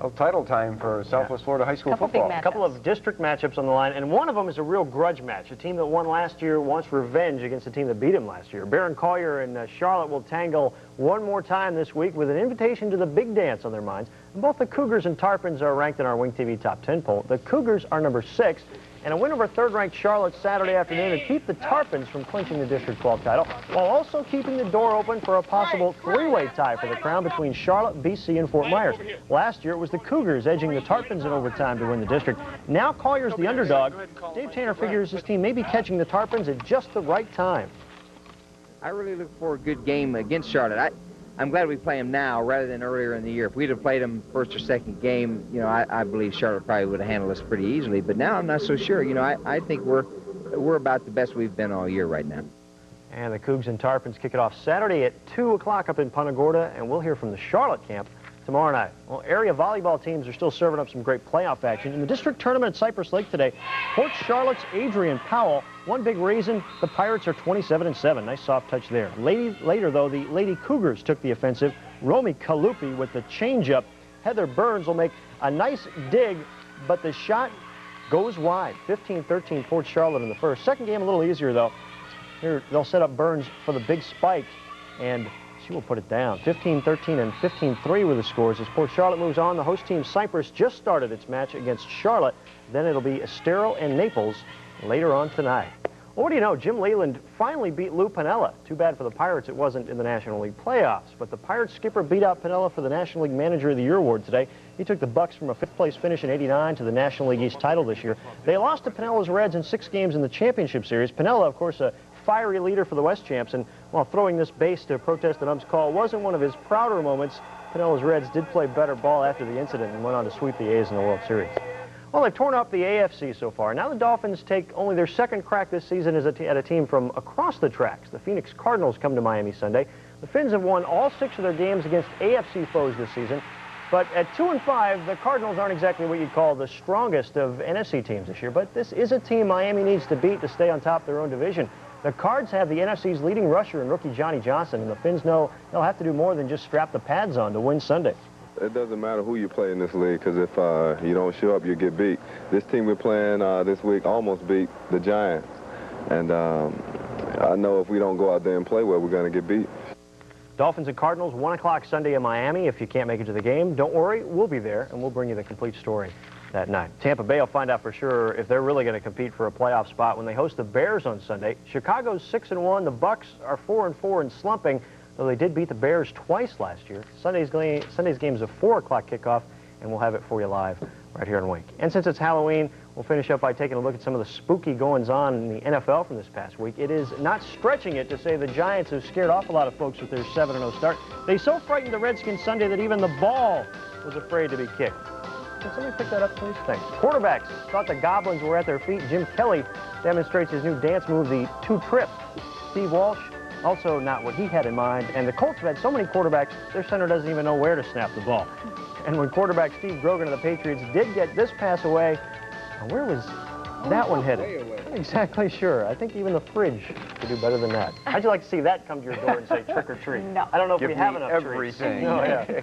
Title time for Southwest Florida high school football. A couple of district matchups on the line, and one of them is a real grudge match. A team that won last year wants revenge against a team that beat him last year. Barron Collier and Charlotte will tangle one more time this week with an invitation to the big dance on their minds. And both the Cougars and Tarpons are ranked in our Wing TV Top 10 poll. The Cougars are number 6. And a win over third-ranked Charlotte Saturday afternoon to keep the Tarpons from clinching the District 12 title, while also keeping the door open for a possible three-way tie for the crown between Charlotte, BC, and Fort Myers. Last year, it was the Cougars edging the Tarpons in overtime to win the district. Now Collier's the underdog. Dave Tanner figures his team may be catching the Tarpons at just the right time. I really look for a good game against Charlotte. I'm glad we play them now rather than earlier in the year. If we'd have played them first or second game, you know, I believe Charlotte probably would have handled us pretty easily. But now I'm not so sure. You know, I think we're about the best we've been all year right now. And the Cougs and Tarpons kick it off Saturday at 2 o'clock up in Punta Gorda, and we'll hear from the Charlotte camp tomorrow night. Well, area volleyball teams are still serving up some great playoff action. In the district tournament at Cypress Lake today, Port Charlotte's Adrian Powell, one big reason the Pirates are 27-7. Nice soft touch there. Later, though, the Lady Cougars took the offensive. Romy Kalupi with the changeup. Heather Burns will make a nice dig, but the shot goes wide. 15-13 Port Charlotte in the first. Second game a little easier, though. Here, they'll set up Burns for the big spike, and she will put it down. 15-13 and 15-3 were the scores. As Port Charlotte moves on, the host team Cypress just started its match against Charlotte. Then it'll be Estero and Naples later on tonight. Well, what do you know? Jim Leland finally beat Lou Piniella. Too bad for the Pirates it wasn't in the National League playoffs. But the Pirates skipper beat out Piniella for the National League Manager of the Year award today. He took the Bucks from a 5th-place finish in '89 to the National League East title this year. They lost to Pinella's Reds in 6 games in the championship series. Piniella, of course, a fiery leader for the West Champs, and while throwing this base to protest an ump's call wasn't one of his prouder moments, Pinella's Reds did play better ball after the incident and went on to sweep the A's in the World Series. Well, they've torn up the AFC so far. Now the Dolphins take only their second crack this season at a team from across the tracks. The Phoenix Cardinals come to Miami Sunday. The Finns have won all 6 of their games against AFC foes this season. But at 2-5, the Cardinals aren't exactly what you'd call the strongest of NFC teams this year. But this is a team Miami needs to beat to stay on top of their own division. The Cards have the NFC's leading rusher in rookie Johnny Johnson, and the Finns know they'll have to do more than just strap the pads on to win Sunday. It doesn't matter who you play in this league, because if you don't show up, you get beat. This team we're playing this week almost beat the Giants. And I know if we don't go out there and play well, we're going to get beat. Dolphins and Cardinals, 1 o'clock Sunday in Miami. If you can't make it to the game, don't worry, we'll be there, and we'll bring you the complete story that night. Tampa Bay will find out for sure if they're really going to compete for a playoff spot when they host the Bears on Sunday. Chicago's 6-1. The Bucks are 4-4 and slumping, though they did beat the Bears twice last year. Sunday's game is a 4 o'clock kickoff, and we'll have it for you live right here on Wink. And since it's Halloween, we'll finish up by taking a look at some of the spooky goings-on in the NFL from this past week. It is not stretching it to say the Giants have scared off a lot of folks with their 7-0 start. They so frightened the Redskins Sunday that even the ball was afraid to be kicked. Can somebody pick that up, please? Thanks. Quarterbacks thought the Goblins were at their feet. Jim Kelly demonstrates his new dance move, the 2-trip. Steve Walsh, also not what he had in mind. And the Colts have had so many quarterbacks, their center doesn't even know where to snap the ball. And when quarterback Steve Grogan of the Patriots did get this pass away, where was that one headed? Not exactly sure. I think even the fridge could do better than that. How'd you like to see that come to your door and say trick or treat? No. I don't know if we have enough everything. treats. No, yeah.